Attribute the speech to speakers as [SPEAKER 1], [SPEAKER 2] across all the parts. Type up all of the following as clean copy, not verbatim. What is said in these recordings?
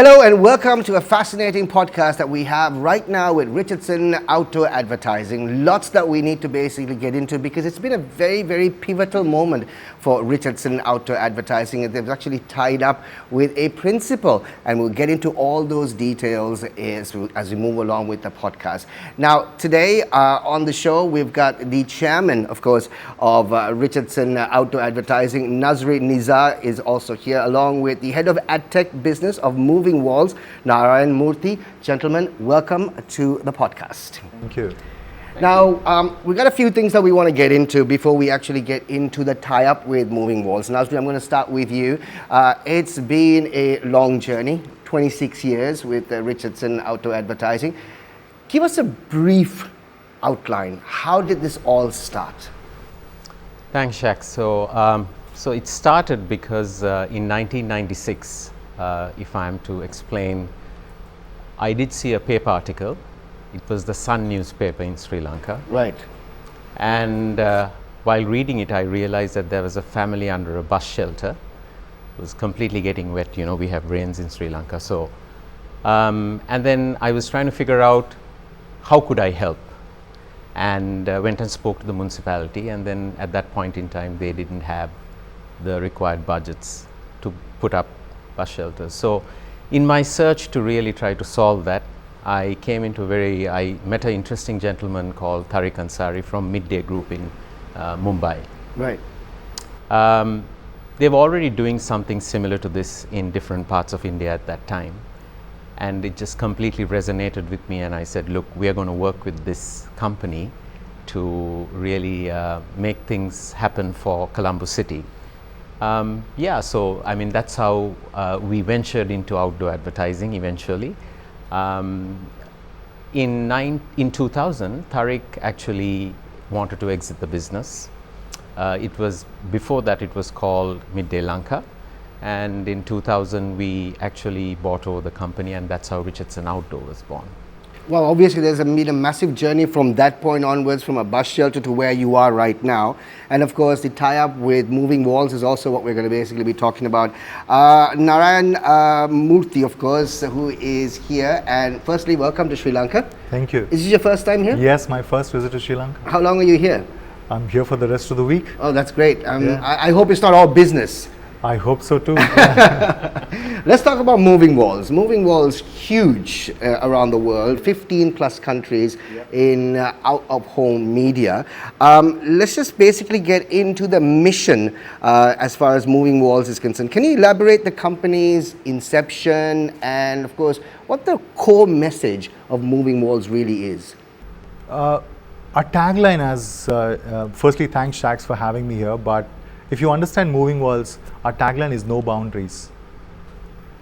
[SPEAKER 1] Hello and welcome to a fascinating podcast that we have right now with Richardson Outdoor Advertising. Lots that we need to basically get into because it's been a very, very pivotal moment for Richardson Outdoor Advertising. They've actually tied up with a principal, and we'll get into all those details as we move along with the podcast. Now, today on the show, we've got the chairman, of course, of Richardson Outdoor Advertising. Nazri Nizar is also here, along with the head of AdTech business of Moving Walls, Narayan Murthy. Gentlemen, welcome to the podcast.
[SPEAKER 2] Thank you.
[SPEAKER 1] Now, we've got a few things that we want to get into before we actually get into the tie-up with Moving Walls. Nazri, I'm going to start with you. It's been a long journey, 26 years with Richardson Outdoor Advertising. Give us a brief outline. How did this all start?
[SPEAKER 3] Thanks, Shaq. So it started because in 1996, if I am to explain, I did see a paper article. It was the Sun newspaper in Sri Lanka.
[SPEAKER 1] Right.
[SPEAKER 3] And while reading it, I realized that there was a family under a bus shelter. It was completely getting wet. You know, we have rains in Sri Lanka. So, and then I was trying to figure out how could I help, and went and spoke to the municipality. And then at that point in time, they didn't have the required budgets to put up bus shelters. So in my search to really try to solve that, I met an interesting gentleman called Tariq Ansari from Midday Group in Mumbai.
[SPEAKER 1] Right.
[SPEAKER 3] They were already doing something similar to this in different parts of India at that time. And it just completely resonated with me, and I said, look, we are going to work with this company to really make things happen for Colombo City. So I mean, that's how we ventured into outdoor advertising eventually. In 2000, Tariq actually wanted to exit the business. Before that it was called Midday Lanka, and in 2000 we actually bought over the company, and that's how Richardson Outdoor was born.
[SPEAKER 1] Well, obviously there's been a massive journey from that point onwards, from a bus shelter to where you are right now. And of course, the tie-up with Moving Walls is also what we're going to basically be talking about. Narayan Murthy, of course, who is here. And firstly, welcome to Sri Lanka.
[SPEAKER 2] Thank you.
[SPEAKER 1] Is this your first time here?
[SPEAKER 2] Yes, my first visit to Sri Lanka.
[SPEAKER 1] How long are you here?
[SPEAKER 2] I'm here for the rest of the week.
[SPEAKER 1] Oh, that's great.
[SPEAKER 2] Yeah.
[SPEAKER 1] I hope it's not all business.
[SPEAKER 2] I hope so too.
[SPEAKER 1] Let's talk about Moving Walls. Moving Walls, huge around the world, 15 plus countries in out-of-home media. Let's just basically get into the mission as far as Moving Walls is concerned. Can you elaborate the company's inception and, of course, what the core message of Moving Walls really is?
[SPEAKER 2] Our tagline firstly, thanks Shax for having me here, but if you understand Moving Walls, our tagline is no boundaries.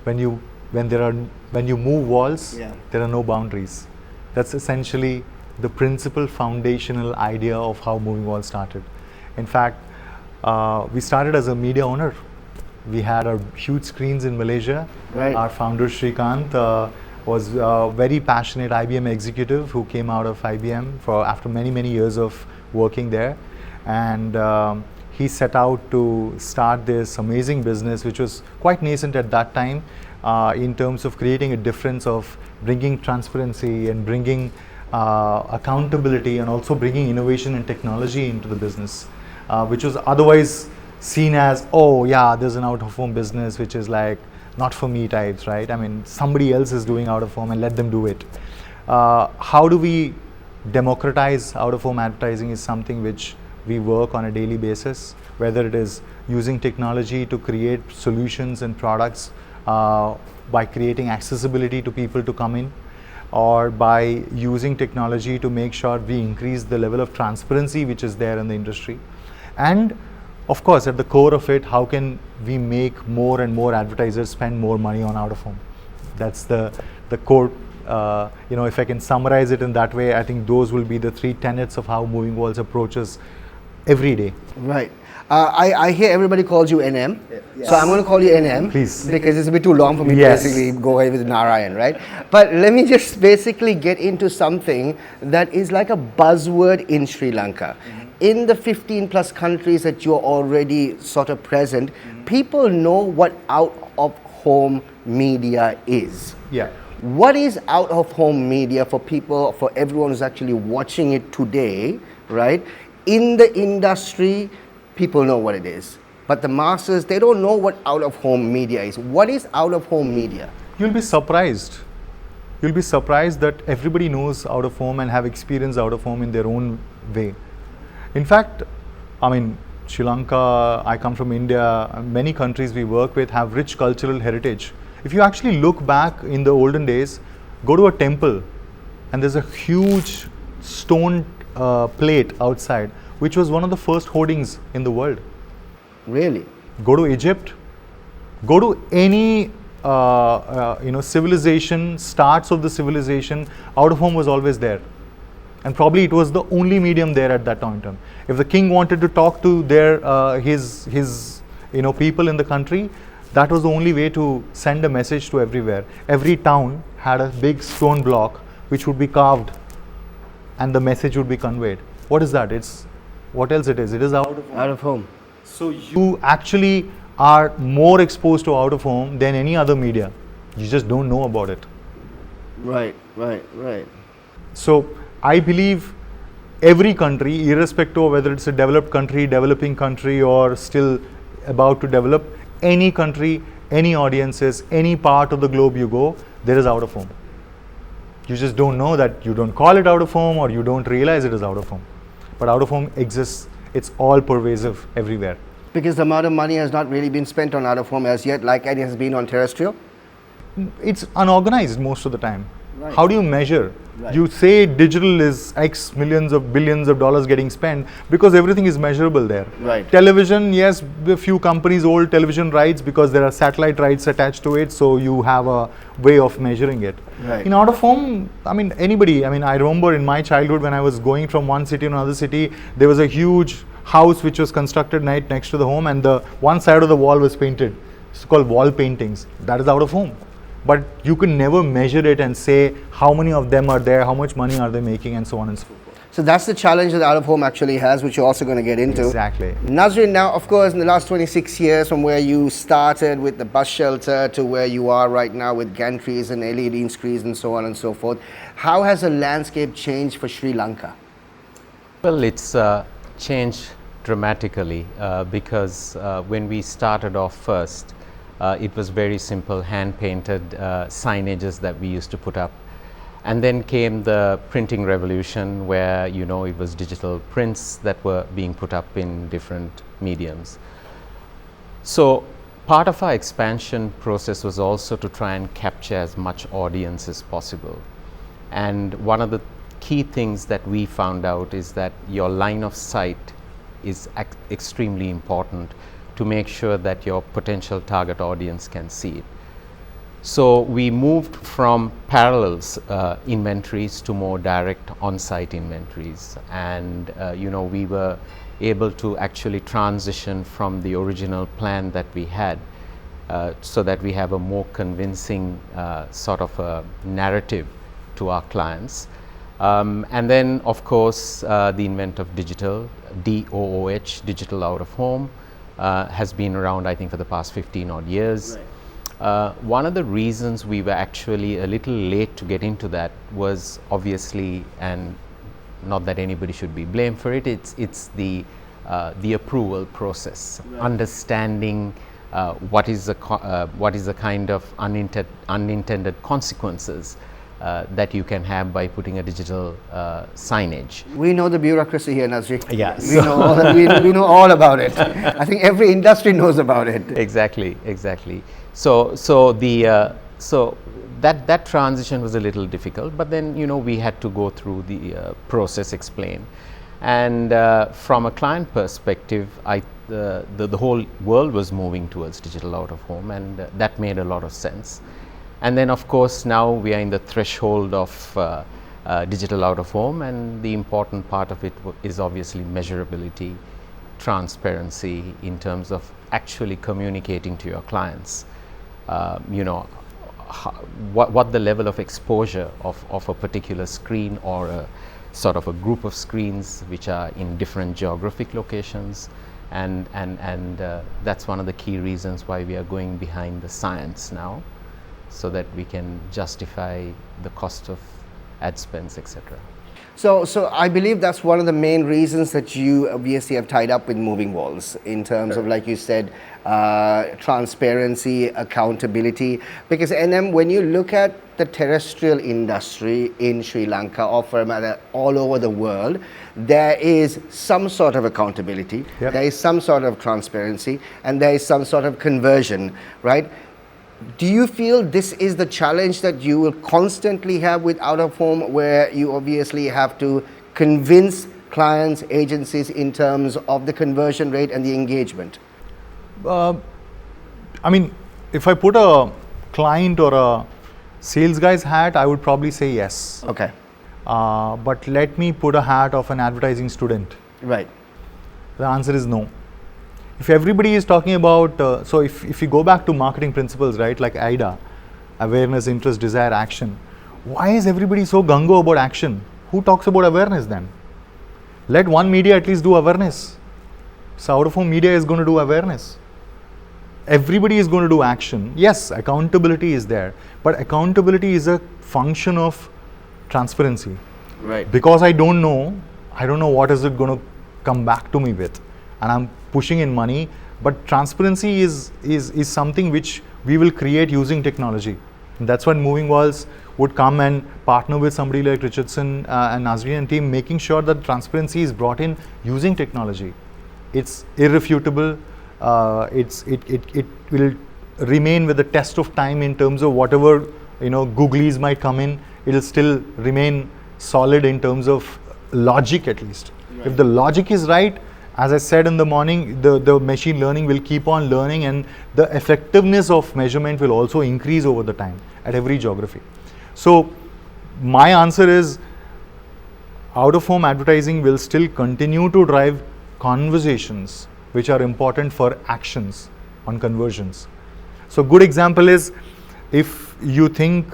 [SPEAKER 2] When you move walls, there are no boundaries. That's essentially the principal foundational idea of how Moving Walls started. In fact, we started as a media owner. We had our huge screens in Malaysia.
[SPEAKER 1] Right.
[SPEAKER 2] Our founder Shrikant was a very passionate IBM executive who came out of IBM after many years of working there, and he set out to start this amazing business, which was quite nascent at that time, in terms of creating a difference of bringing transparency and bringing accountability, and also bringing innovation and technology into the business, which was otherwise seen as, oh yeah, there's an out-of-home business which is like not for me types, right? I mean, somebody else is doing out-of-home and let them do it. How do we democratize out-of-home advertising is something which we work on a daily basis, whether it is using technology to create solutions and products by creating accessibility to people to come in, or by using technology to make sure we increase the level of transparency which is there in the industry. And of course, at the core of it, how can we make more and more advertisers spend more money on out-of-home? That's the core. If I can summarize it in that way, I think those will be the three tenets of how Moving Walls approaches every day.
[SPEAKER 1] Right. I hear everybody calls you NM, so I'm going to call you NM.
[SPEAKER 2] Please.
[SPEAKER 1] Because it's a bit too long for me to basically go away with Narayan, right? But let me just basically get into something that is like a buzzword in Sri Lanka. In the 15 plus countries that you're already sort of present, people know what out of home media is.
[SPEAKER 2] Yeah.
[SPEAKER 1] What is out of home media for people, for everyone who's actually watching it today, right? In the industry, people know what it is. But the masses, they don't know what out of home media is. What is out of home media?
[SPEAKER 2] You'll be surprised. You'll be surprised that everybody knows out of home and have experienced out of home in their own way. In fact, I mean, Sri Lanka, I come from India, many countries we work with have rich cultural heritage. If you actually look back in the olden days, go to a temple and there's a huge stone plate outside, which was one of the first hoardings in the world.
[SPEAKER 1] Really?
[SPEAKER 2] Go to Egypt, go to any civilization, starts of the civilization, out of home was always there. And probably it was the only medium there at that time. If the king wanted to talk to his people in the country, that was the only way to send a message to everywhere. Every town had a big stone block which would be carved and the message would be conveyed. What is that? What else it is? It is out of home.
[SPEAKER 1] Out of home.
[SPEAKER 2] So you actually are more exposed to out of home than any other media. You just don't know about it.
[SPEAKER 1] Right.
[SPEAKER 2] So I believe every country, irrespective of whether it's a developed country, developing country, or still about to develop, any country, any audiences, any part of the globe you go, there is out of home. You just don't know that, you don't call it out of home, or you don't realize it is out of home. But out of home exists. It's all pervasive everywhere.
[SPEAKER 1] Because the amount of money has not really been spent on out of home as yet, like it has been on terrestrial?
[SPEAKER 2] It's unorganized most of the time.
[SPEAKER 1] Right.
[SPEAKER 2] How do you measure?
[SPEAKER 1] Right.
[SPEAKER 2] You say digital is X millions of billions of dollars getting spent because everything is measurable there.
[SPEAKER 1] Right.
[SPEAKER 2] Television, yes, a few companies hold television rights because there are satellite rights attached to it, so you have a way of measuring it.
[SPEAKER 1] Right.
[SPEAKER 2] In out of home, I remember in my childhood when I was going from one city to another city, there was a huge house which was constructed right next to the home, and the one side of the wall was painted. It's called wall paintings. That is out of home. But you can never measure it and say how many of them are there, how much money are they making, and so on and so forth.
[SPEAKER 1] So that's the challenge that out of home actually has, which you're also going to get into.
[SPEAKER 2] Exactly.
[SPEAKER 1] Nazri, now of course in the last 26 years, from where you started with the bus shelter to where you are right now with gantries and LED screens and so on and so forth, how has the landscape changed for Sri Lanka?
[SPEAKER 3] Well, it's changed dramatically because when we started off first, it was very simple hand-painted signages that we used to put up. And then came the printing revolution where, it was digital prints that were being put up in different mediums. So part of our expansion process was also to try and capture as much audience as possible. And one of the key things that we found out is that your line of sight is extremely important to make sure that your potential target audience can see it. So we moved from parallels inventories to more direct on-site inventories, and we were able to actually transition from the original plan that we had so that we have a more convincing sort of a narrative to our clients. And then of course the invent of digital, DOOH, digital out of home, has been around I think for the past 15 odd years. Right. One of the reasons we were actually a little late to get into that was obviously, and not that anybody should be blamed for it, it's the approval process, right. Understanding what is the kind of unintended consequences that you can have by putting a digital signage.
[SPEAKER 1] We know the bureaucracy here, Nazri.
[SPEAKER 3] Yes.
[SPEAKER 1] We know all about it. I think every industry knows about it.
[SPEAKER 3] Exactly. So that transition was a little difficult, but then we had to go through the process, explain, and from a client perspective, the whole world was moving towards digital out of home, and that made a lot of sense. And then of course now we are in the threshold of digital out of home, and the important part of it is obviously measurability, transparency in terms of actually communicating to your clients what the level of exposure of a particular screen or a sort of a group of screens which are in different geographic locations, and that's one of the key reasons why we are going behind the science now, so that we can justify the cost of ad spends, etc.
[SPEAKER 1] So I believe that's one of the main reasons that you obviously have tied up with Moving Walls in terms of, like you said, transparency, accountability. Because NM, when you look at the terrestrial industry in Sri Lanka or from all over the world, there is some sort of accountability,
[SPEAKER 2] Yep.
[SPEAKER 1] there is some sort of transparency, and there is some sort of conversion, right? Do you feel this is the challenge that you will constantly have with out of home, where you obviously have to convince clients, agencies in terms of the conversion rate and the engagement?
[SPEAKER 2] I mean, if I put a client or a sales guy's hat, I would probably say yes.
[SPEAKER 1] Okay,
[SPEAKER 2] But let me put a hat of an advertising student.
[SPEAKER 1] right.
[SPEAKER 2] The answer is no. If everybody is talking about, so if you go back to marketing principles, right, like AIDA, awareness, interest, desire, action, why is everybody so gung-ho about action? Who talks about awareness then? Let one media at least do awareness. So out of home media is going to do awareness. Everybody is going to do action. Yes, accountability is there, but accountability is a function of transparency.
[SPEAKER 1] Right.
[SPEAKER 2] Because I don't know what is it going to come back to me with, and I'm pushing in money. But transparency is something which we will create using technology. And that's when Moving Walls would come and partner with somebody like Richardson and Nazri and team, making sure that transparency is brought in using technology. It's irrefutable. It will remain with the test of time in terms of whatever googlies might come in. It'll still remain solid in terms of logic, at least. Right. If the logic is right, as I said in the morning, the machine learning will keep on learning, and the effectiveness of measurement will also increase over the time at every geography. So my answer is, out of home advertising will still continue to drive conversations which are important for actions on conversions. So good example is, if you think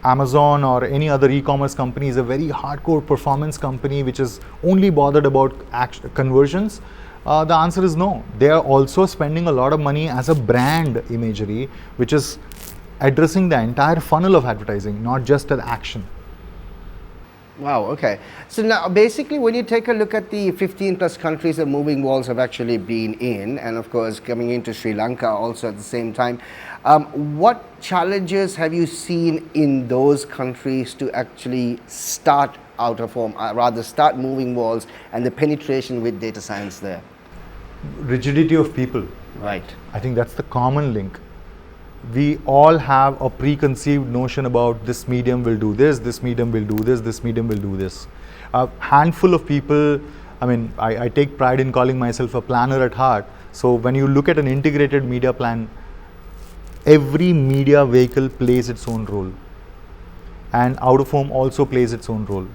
[SPEAKER 2] Amazon or any other e-commerce company is a very hardcore performance company which is only bothered about conversions, the answer is no. They are also spending a lot of money as a brand imagery, which is addressing the entire funnel of advertising, not just an action.
[SPEAKER 1] Wow, okay. So now basically when you take a look at the 15 plus countries that Moving Walls have actually been in, and of course coming into Sri Lanka also at the same time, what challenges have you seen in those countries to actually start out of home, rather start Moving Walls and the penetration with data science there?
[SPEAKER 2] Rigidity of people.
[SPEAKER 1] Right.
[SPEAKER 2] I think that's the common link. We all have a preconceived notion about this medium will do this medium will do this medium will do this. A handful of people, I mean, I take pride in calling myself a planner at heart. So when you look at an integrated media plan, every media vehicle plays its own role, and out of home also plays its own role.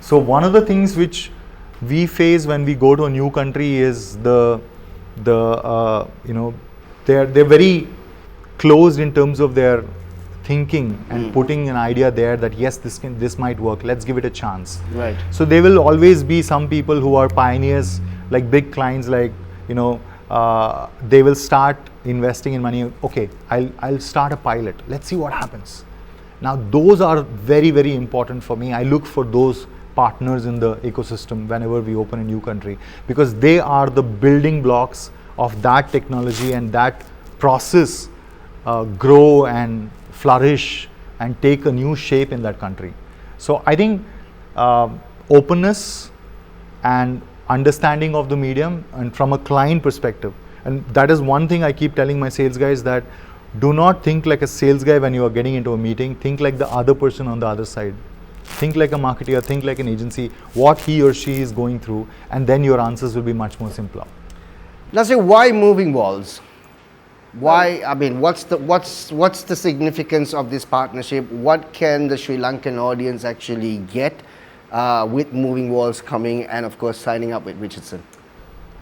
[SPEAKER 2] So one of the things which we face when we go to a new country is they're very closed in terms of their thinking and putting an idea there that yes, this might work, let's give it a chance.
[SPEAKER 1] Right.
[SPEAKER 2] So there will always be some people who are pioneers, like big clients, like they will start investing in money. Okay, I'll start a pilot, let's see what happens. Now those are very, very important for me. I look for those partners in the ecosystem whenever we open a new country, because they are the building blocks of that technology and that process grow and flourish and take a new shape in that country. So I think openness and understanding of the medium, and from a client perspective, and that is one thing I keep telling my sales guys, that do not think like a sales guy when you are getting into a meeting. Think like the other person on the other side. Think like a marketer, think like an agency, what he or she is going through, and then your answers will be much more simpler.
[SPEAKER 1] Let's say, why Moving Walls? Why? I mean, what's the significance of this partnership? What can the Sri Lankan audience actually get with Moving Walls coming, and of course signing up with Richardson?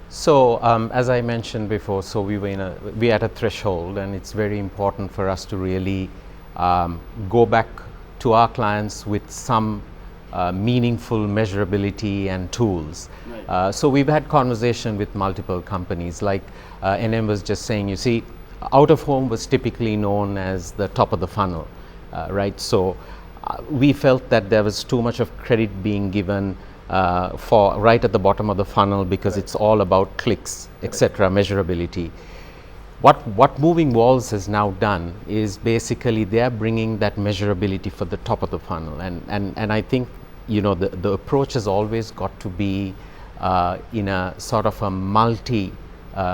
[SPEAKER 3] So as I mentioned before, so we're at a threshold, and it's very important for us to really go back to our clients with some meaningful measurability and tools.
[SPEAKER 1] Right.
[SPEAKER 3] So we've had conversation with multiple companies, like NM was just saying, you see, out of home was typically known as the top of the funnel, right? So we felt that there was too much of credit being given for right at the bottom of the funnel, because it's all about clicks, etc., measurability. What Moving Walls has now done is basically they are bringing that measurability for the top of the funnel, and I think, you know, the approach has always got to be in a sort of a multi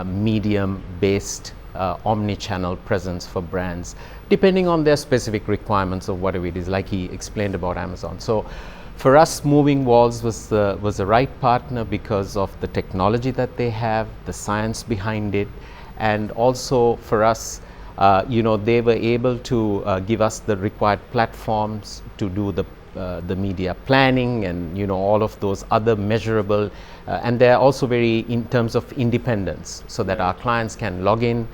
[SPEAKER 3] medium based omni-channel presence for brands, depending on their specific requirements of whatever it is, like he explained about Amazon. So for us, Moving Walls was the right partner because of the technology that they have, the science behind it, and also for us, you know, they were able to give us the required platforms to do the media planning and, you know, all of those other measurable, and they're also very in terms of independence, so that our clients can log in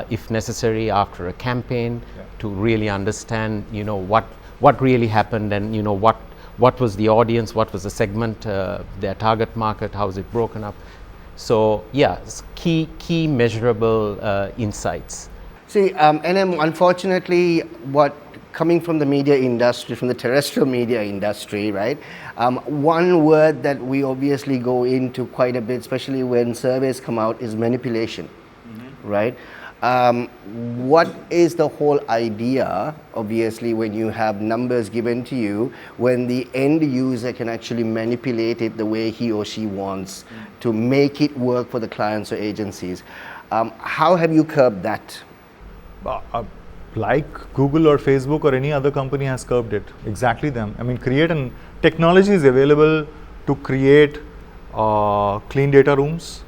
[SPEAKER 3] if necessary after a campaign to really understand, you know, what really happened, and, you know, what was the audience, what was the segment, their target market, how is it broken up. So yeah, key measurable insights.
[SPEAKER 1] See, NM, unfortunately, coming from the media industry, from the terrestrial media industry, right? One word that we obviously go into quite a bit, especially when surveys come out, is manipulation, right? What is the whole idea, obviously, when you have numbers given to you, when the end user can actually manipulate it the way he or she wants to make it work for the clients or agencies? How have you curbed that?
[SPEAKER 2] Like Google or Facebook or any other company has curbed it. Exactly them. I mean, technology is available to create clean data rooms,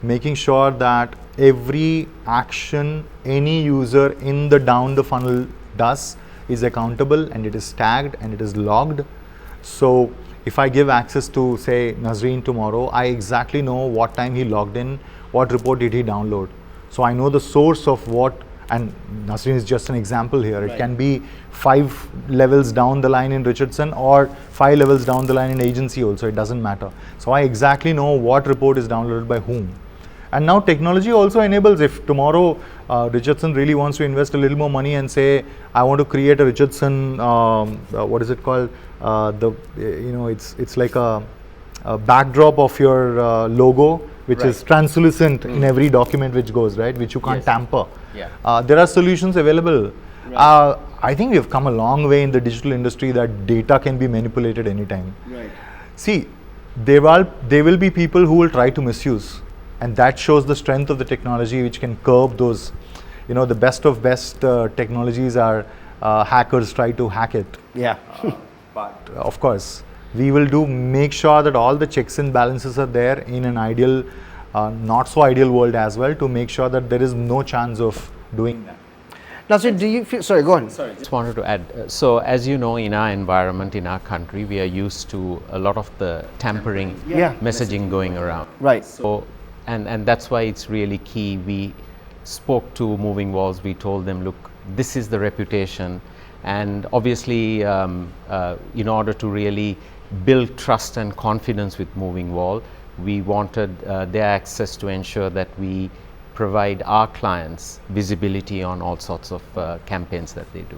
[SPEAKER 2] making sure that every action any user in down the funnel does is accountable, and it is tagged and it is logged. So if I give access to, say, Nazreen tomorrow, I exactly know what time he logged in, what report did he download. So I know the source of what, and Nazreen is just an example here. Right. It can be 5 levels down the line in Richardson or 5 levels down the line in agency also, it doesn't matter. So I exactly know what report is downloaded by whom. And now technology also enables, if tomorrow Richardson really wants to invest a little more money and say, I want to create a Richardson, what is it called? It's like a backdrop of your logo, which is translucent in every document which goes, right? Which you can't tamper.
[SPEAKER 3] Yeah.
[SPEAKER 2] There are solutions available. Right. I think we have come a long way in the digital industry that data can be manipulated anytime.
[SPEAKER 1] Right.
[SPEAKER 2] See, there will be people who will try to misuse. And that shows the strength of the technology, which can curb those, you know, the best of best technologies are hackers try to hack it.
[SPEAKER 1] Yeah.
[SPEAKER 2] But of course, we will make sure that all the checks and balances are there in an ideal, not so ideal world as well, to make sure that there is no chance of doing that.
[SPEAKER 1] Now, so do you feel, sorry, go on.
[SPEAKER 3] Sorry. Just wanted to add, so as you know, in our environment, in our country, we are used to a lot of the tampering messaging going around.
[SPEAKER 1] Right.
[SPEAKER 3] So, and that's why it's really key. We spoke to Moving Walls, we told them, look, this is the reputation, and obviously in order to really build trust and confidence with Moving Wall, we wanted their access to ensure that we provide our clients visibility on all sorts of campaigns that they do.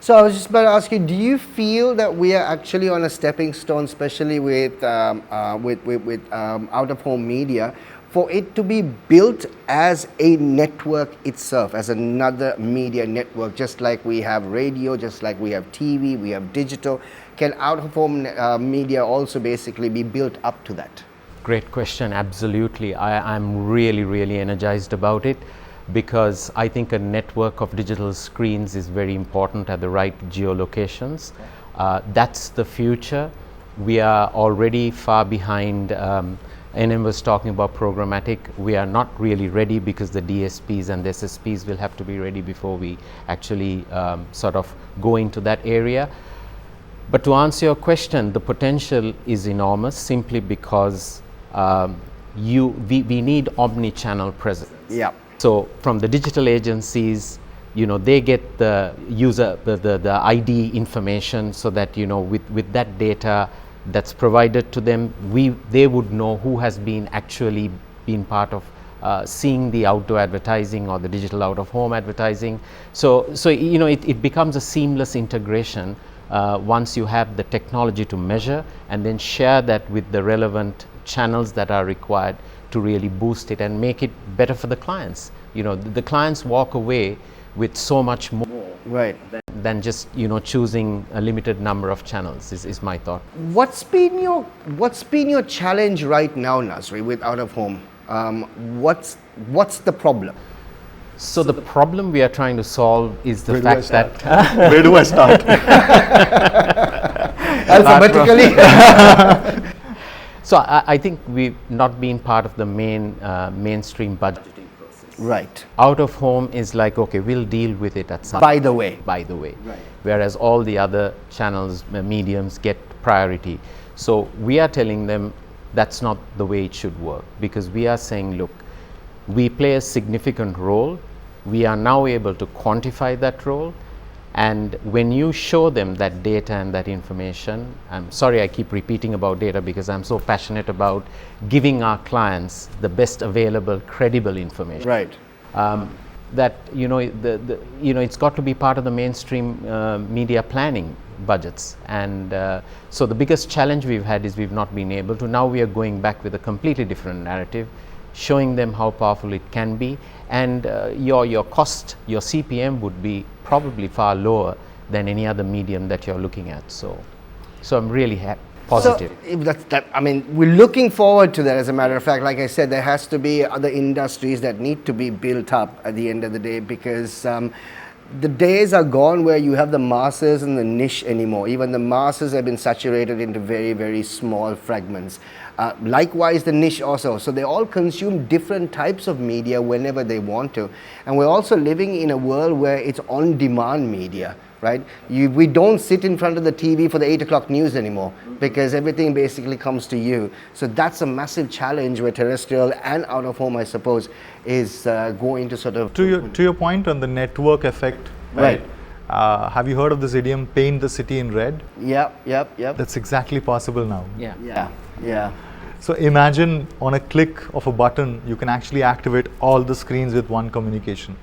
[SPEAKER 1] So I was just about to ask you, do you feel that we are actually on a stepping stone, especially with out-of-home media, for it to be built as a network itself, as another media network, just like we have radio, just like we have TV, we have digital? Can out-of-home media also basically be built up to that?
[SPEAKER 3] Great question, absolutely. I'm really energized about it, because I think a network of digital screens is very important at the right geolocations. That's the future. We are already far behind. NM was talking about programmatic. We are not really ready, because the DSPs and the SSPs will have to be ready before we actually sort of go into that area. But to answer your question, the potential is enormous, simply because we need omni-channel presence.
[SPEAKER 1] Yeah.
[SPEAKER 3] So from the digital agencies, they get the user, the ID information, so that, with that data that's provided to them, they would know who has been actually been part of seeing the outdoor advertising or the digital out of home advertising. So it becomes a seamless integration once you have the technology to measure and then share that with the relevant channels that are required to really boost it and make it better for the clients. The clients walk away with so much more than just choosing a limited number of channels is my thought.
[SPEAKER 1] What's been your challenge right now, Nazri, with out of home? What's the problem?
[SPEAKER 3] So the problem we are trying to solve is the fact that
[SPEAKER 2] where do I start?
[SPEAKER 1] Alphabetically.
[SPEAKER 3] So I think we've not been part of the mainstream budgeting process.
[SPEAKER 1] Right.
[SPEAKER 3] Out of home is like, okay, we'll deal with it at some
[SPEAKER 1] By the way.
[SPEAKER 3] By the way.
[SPEAKER 1] Right.
[SPEAKER 3] Whereas all the other channels, mediums get priority. So we are telling them that's not the way it should work, because we are saying, look, we play a significant role. We are now able to quantify that role. And when you show them that data and that information, I'm sorry I keep repeating about data because I'm so passionate about giving our clients the best available, credible information.
[SPEAKER 1] Right.
[SPEAKER 3] That it's got to be part of the mainstream media planning budgets. And so the biggest challenge we've had is we've not been able to. Now we are going back with a completely different narrative, showing them how powerful it can be, and your cost, your CPM would be probably far lower than any other medium that you're looking at. So I'm really positive.
[SPEAKER 1] So we're looking forward to that. As a matter of fact, like I said, there has to be other industries that need to be built up at the end of the day, because the days are gone where you have the masses and the niche anymore. Even the masses have been saturated into very, very small fragments. Likewise, the niche also. So they all consume different types of media whenever they want to. And we're also living in a world where it's on-demand media, right? We don't sit in front of the TV for the 8 o'clock news anymore, because everything basically comes to you. So that's a massive challenge where terrestrial and out of home, I suppose, is going to sort of...
[SPEAKER 2] To your point on the network effect, right? Have you heard of this idiom, paint the city in red?
[SPEAKER 1] Yep.
[SPEAKER 2] That's exactly possible now.
[SPEAKER 1] Yeah.
[SPEAKER 2] So imagine on a click of a button, you can actually activate all the screens with one communication.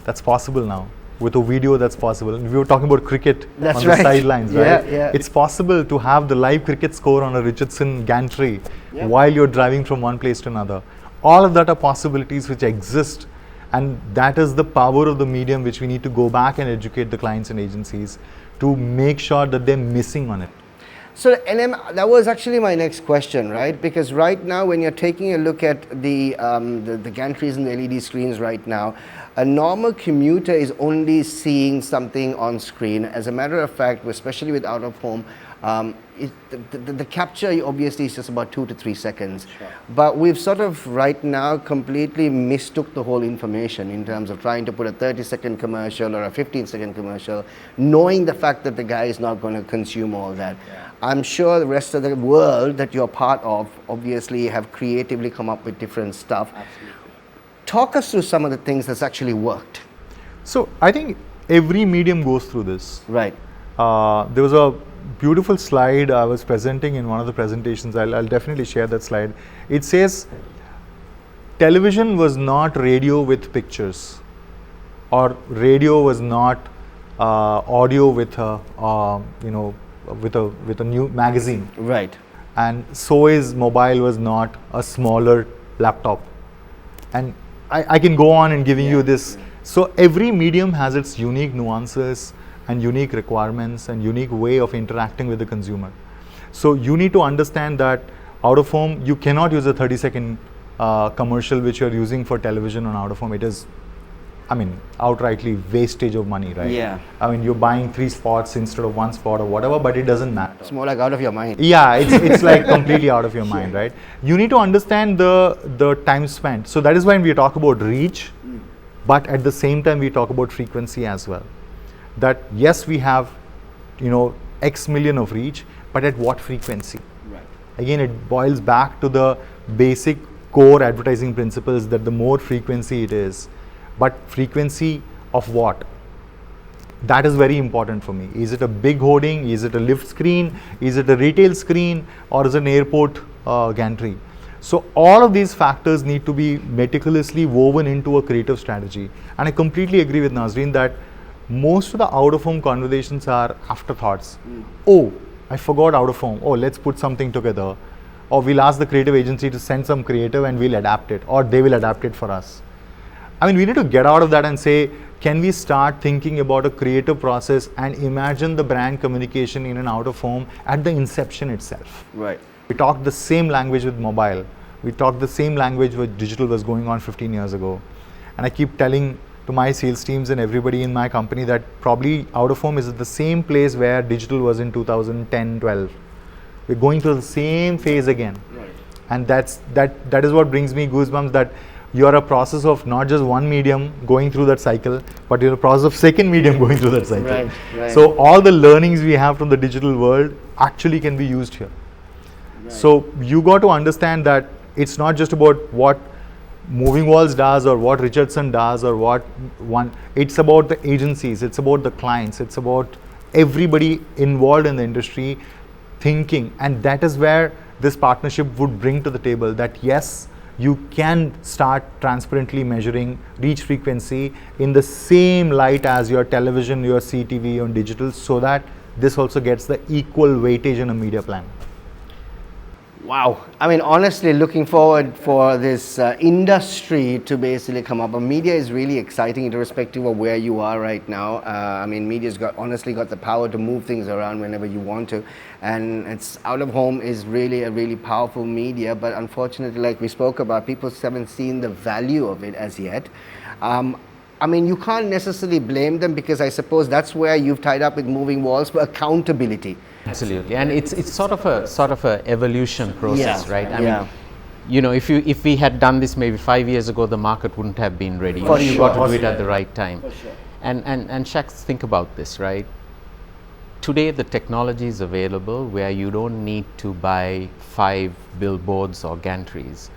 [SPEAKER 2] That's possible now. With a video, that's possible. And we were talking about cricket on the sidelines, right?
[SPEAKER 1] Yeah.
[SPEAKER 2] It's possible to have the live cricket score on a Richardson gantry while you're driving from one place to another. All of that are possibilities which exist, and that is the power of the medium, which we need to go back and educate the clients and agencies to make sure that they're missing on it.
[SPEAKER 1] So NM, that was actually my next question, right? Because right now, when you're taking a look at the gantries and the LED screens right now, a normal commuter is only seeing something on screen. As a matter of fact, especially with out of home, the capture obviously is just about 2 to 3 seconds. Sure. But we've sort of right now completely mistook the whole information in terms of trying to put a 30-second commercial or a 15-second commercial, knowing the fact that the guy is not going to consume all that. Yeah. I'm sure the rest of the world that you're part of obviously have creatively come up with different stuff.
[SPEAKER 3] Absolutely.
[SPEAKER 1] Talk us through some of the things that's actually worked.
[SPEAKER 2] So I think every medium goes through this.
[SPEAKER 1] Right.
[SPEAKER 2] There was a beautiful slide I was presenting in one of the presentations. I'll definitely share that slide. It says television was not radio with pictures, or radio was not audio with a with a new magazine.
[SPEAKER 1] Right.
[SPEAKER 2] And so is mobile was not a smaller laptop. And I can go on and giving you this. So every medium has its unique nuances and unique requirements and unique way of interacting with the consumer. So you need to understand that out of home, you cannot use a 30-second commercial which you're using for television on out of home. It is, outrightly wastage of money, right?
[SPEAKER 1] Yeah.
[SPEAKER 2] You're buying 3 spots instead of 1 spot or whatever, but it doesn't matter.
[SPEAKER 1] It's more like out of your mind.
[SPEAKER 2] Yeah, it's like completely out of your mind, right? You need to understand the time spent. So that is when we talk about reach, but at the same time we talk about frequency as well. That yes, we have, X million of reach, but at what frequency?
[SPEAKER 1] Right.
[SPEAKER 2] Again, it boils back to the basic core advertising principles that the more frequency it is, but frequency of what? That is very important for me. Is it a big hoarding? Is it a lift screen? Is it a retail screen? Or is it an airport gantry? So all of these factors need to be meticulously woven into a creative strategy. And I completely agree with Nazreen that most of the out-of-home conversations are afterthoughts. Oh, I forgot out-of-home. Oh, let's put something together. Or we'll ask the creative agency to send some creative and we'll adapt it. Or they will adapt it for us. I mean, we need to get out of that and say, can we start thinking about a creative process and imagine the brand communication in and out of home at the inception itself?
[SPEAKER 1] Right.
[SPEAKER 2] We talked the same language with mobile. We talked the same language with digital was going on 15 years ago. And I keep telling to my sales teams and everybody in my company that probably out of home is at the same place where digital was in 2010, 12. We're going through the same phase again.
[SPEAKER 1] Right.
[SPEAKER 2] And that is what brings me goosebumps, that you're a process of not just one medium going through that cycle, but you're a process of second medium going through that cycle.
[SPEAKER 1] Right, right.
[SPEAKER 2] So all the learnings we have from the digital world actually can be used here. Right. So you got to understand that it's not just about what Moving Walls does or what Richardson does or what one, it's about the agencies, it's about the clients, it's about everybody involved in the industry thinking, and that is where this partnership would bring to the table that yes, you can start transparently measuring reach frequency in the same light as your television, your CTV on digital, so that this also gets the equal weightage in a media plan.
[SPEAKER 1] Wow. I mean, honestly, looking forward for this industry to basically come up. But media is really exciting irrespective of where you are right now. I mean, media's honestly got the power to move things around whenever you want to. And it's out of home is really a really powerful media. But unfortunately, like we spoke about, people haven't seen the value of it as yet. I mean, you can't necessarily blame them because I suppose that's where you've tied up with Moving Walls for accountability.
[SPEAKER 3] Absolutely, and it's sort of a evolution process,
[SPEAKER 1] Yeah.
[SPEAKER 3] right? I mean, you know, if we had done this maybe 5 years ago, the market wouldn't have been ready.
[SPEAKER 1] For
[SPEAKER 3] You
[SPEAKER 1] sure.
[SPEAKER 3] got to do it at the right time.
[SPEAKER 1] For sure.
[SPEAKER 3] And Shaks, think about this, right? Today the technology is available where you don't need to buy 5 billboards or gantries.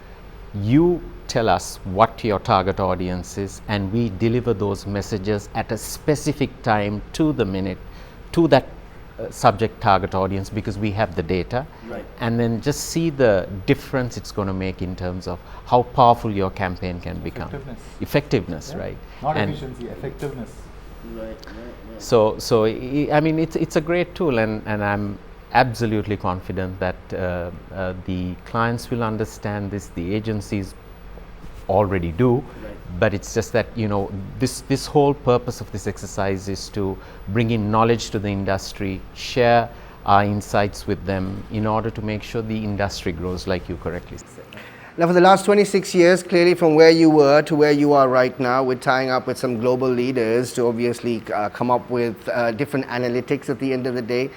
[SPEAKER 3] You tell us what your target audience is, and we deliver those messages at a specific time to the minute to that subject target audience, because we have the data.
[SPEAKER 1] Right.
[SPEAKER 3] And then just see the difference it's going to make in terms of how powerful your campaign can become. Effectiveness,
[SPEAKER 2] Yeah.
[SPEAKER 3] right?
[SPEAKER 2] Not
[SPEAKER 3] And
[SPEAKER 2] efficiency, effectiveness.
[SPEAKER 1] Right.
[SPEAKER 3] so I mean, it's a great tool, and I'm absolutely confident that the clients will understand this, the agencies already do.
[SPEAKER 1] Right.
[SPEAKER 3] But it's just that, you know, this whole purpose of this exercise is to bring in knowledge to the industry, share our insights with them in order to make sure the industry grows, like you correctly said.
[SPEAKER 1] Now, for the last 26 years, clearly from where you were to where you are right now, with tying up with some global leaders to obviously come up with different analytics at the end of the day,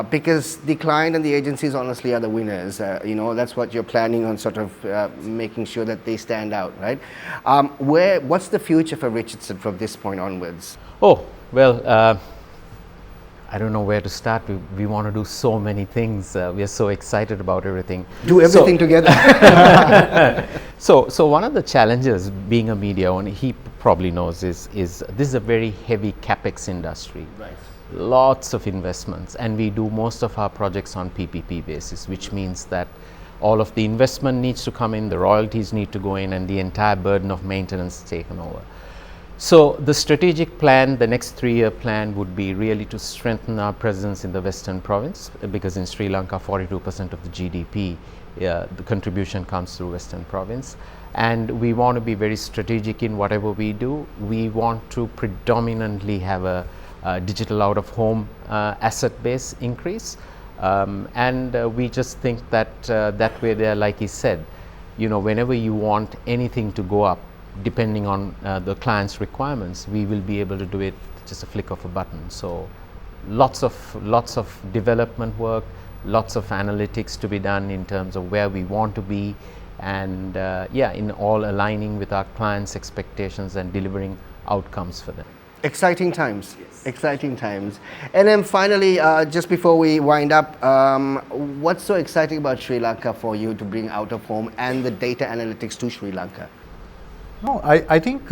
[SPEAKER 1] because the client and the agencies honestly are the winners. You know, that's what you're planning on, sort of making sure that they stand out, right? What's the future for Richardson from this point onwards?
[SPEAKER 3] Oh, well, I don't know where to start. We want to do so many things. We are so excited about everything.
[SPEAKER 1] Do everything together.
[SPEAKER 3] So one of the challenges being a media owner, he probably knows, is this is a very heavy capex industry.
[SPEAKER 1] Right.
[SPEAKER 3] Lots of investments, and we do most of our projects on PPP basis, which means that all of the investment needs to come in, the royalties need to go in, and the entire burden of maintenance is taken over. So the strategic plan, the next 3-year plan, would be really to strengthen our presence in the Western province, because in Sri Lanka 42% of the GDP, the contribution comes through Western province, and we want to be very strategic in whatever we do. We want to predominantly have a digital out of home asset base increase, and we just think that that way there, like he said, you know, whenever you want anything to go up, depending on the client's requirements, we will be able to do it just a flick of a button. So lots of development work, lots of analytics to be done in terms of where we want to be, and yeah, in all aligning with our clients' expectations and delivering outcomes for them.
[SPEAKER 1] Exciting times. Yes. Exciting times. And then finally, just before we wind up, what's so exciting about Sri Lanka for you to bring out of home and the data analytics to Sri Lanka?
[SPEAKER 2] No, I think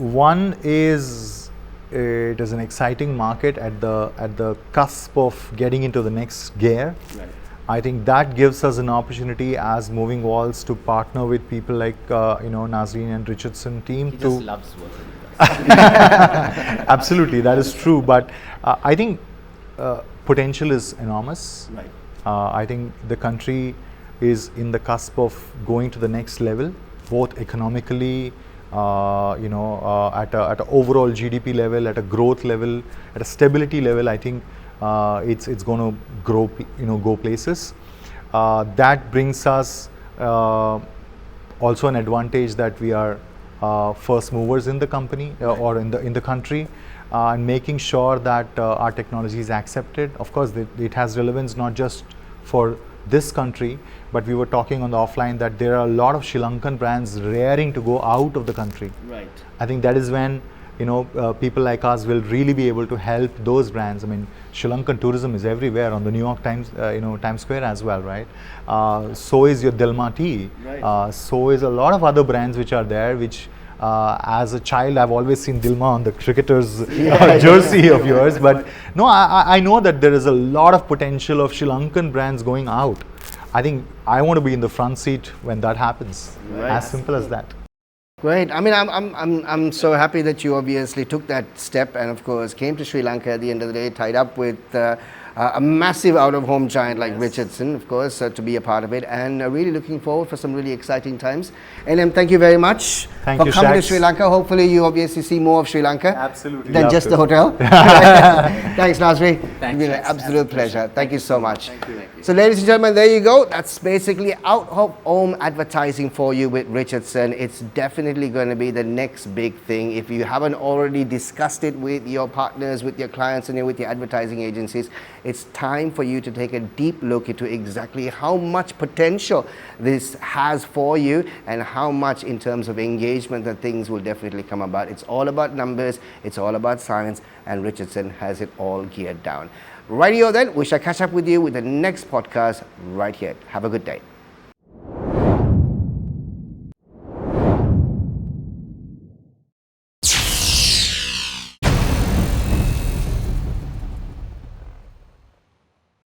[SPEAKER 2] One is it is an exciting market at the cusp of getting into the next gear.
[SPEAKER 1] Right.
[SPEAKER 2] I think that gives us an opportunity as Moving Walls to partner with people like Nazri and Richardson team.
[SPEAKER 4] He
[SPEAKER 2] to
[SPEAKER 4] just loves working with us.
[SPEAKER 2] Absolutely, that is true. But I think potential is enormous.
[SPEAKER 1] Right.
[SPEAKER 2] I think the country is in the cusp of going to the next level, both economically, at a overall GDP level, at a growth level, at a stability level. I think it's going to grow, go places. That brings us also an advantage that we are first movers in the company or in the country, and making sure that our technology is accepted. Of course, it has relevance not just for this country, but we were talking on the offline that there are a lot of Sri Lankan brands raring to go out of the country.
[SPEAKER 1] Right.
[SPEAKER 2] I think that is when people like us will really be able to help those brands. I mean, Sri Lankan tourism is everywhere on the New York Times, Times Square as well, right? So is your Dilma tea.
[SPEAKER 1] Right.
[SPEAKER 2] So is a lot of other brands which are there, which as a child I've always seen Dilma on the cricketer's jersey of yours. But no, I know that there is a lot of potential of Sri Lankan brands going out. I think I want to be in the front seat when that happens.
[SPEAKER 1] Right.
[SPEAKER 2] As simple as that.
[SPEAKER 1] Great. I mean, I'm so happy that you obviously took that step and, of course, came to Sri Lanka at the end of the day, tied up with a massive out-of-home giant like Richardson, of course, to be a part of it, and really looking forward for some really exciting times. And thank you very much
[SPEAKER 2] Thank
[SPEAKER 1] for
[SPEAKER 2] you,
[SPEAKER 1] coming to
[SPEAKER 2] Shaks.
[SPEAKER 1] Sri Lanka. Hopefully, you obviously see more of Sri Lanka
[SPEAKER 2] Absolutely.
[SPEAKER 1] than
[SPEAKER 2] Love
[SPEAKER 1] just
[SPEAKER 2] to.
[SPEAKER 1] the hotel. Thanks, Nazri.
[SPEAKER 4] Thanks,
[SPEAKER 1] It's been an
[SPEAKER 4] Shaks.
[SPEAKER 1] absolute pleasure. Thank you so much.
[SPEAKER 4] Thank you.
[SPEAKER 1] So, ladies and gentlemen, there you go. That's basically out-of-home advertising for you with Richardson. It's definitely going to be the next big thing. If you haven't already discussed it with your partners, with your clients, and with your advertising agencies, it's time for you to take a deep look into exactly how much potential this has for you and how much in terms of engagement that things will definitely come about. It's all about numbers, it's all about science, and Richardson has it all geared down. Rightio then, we shall catch up with you with the next podcast right here. Have a good day.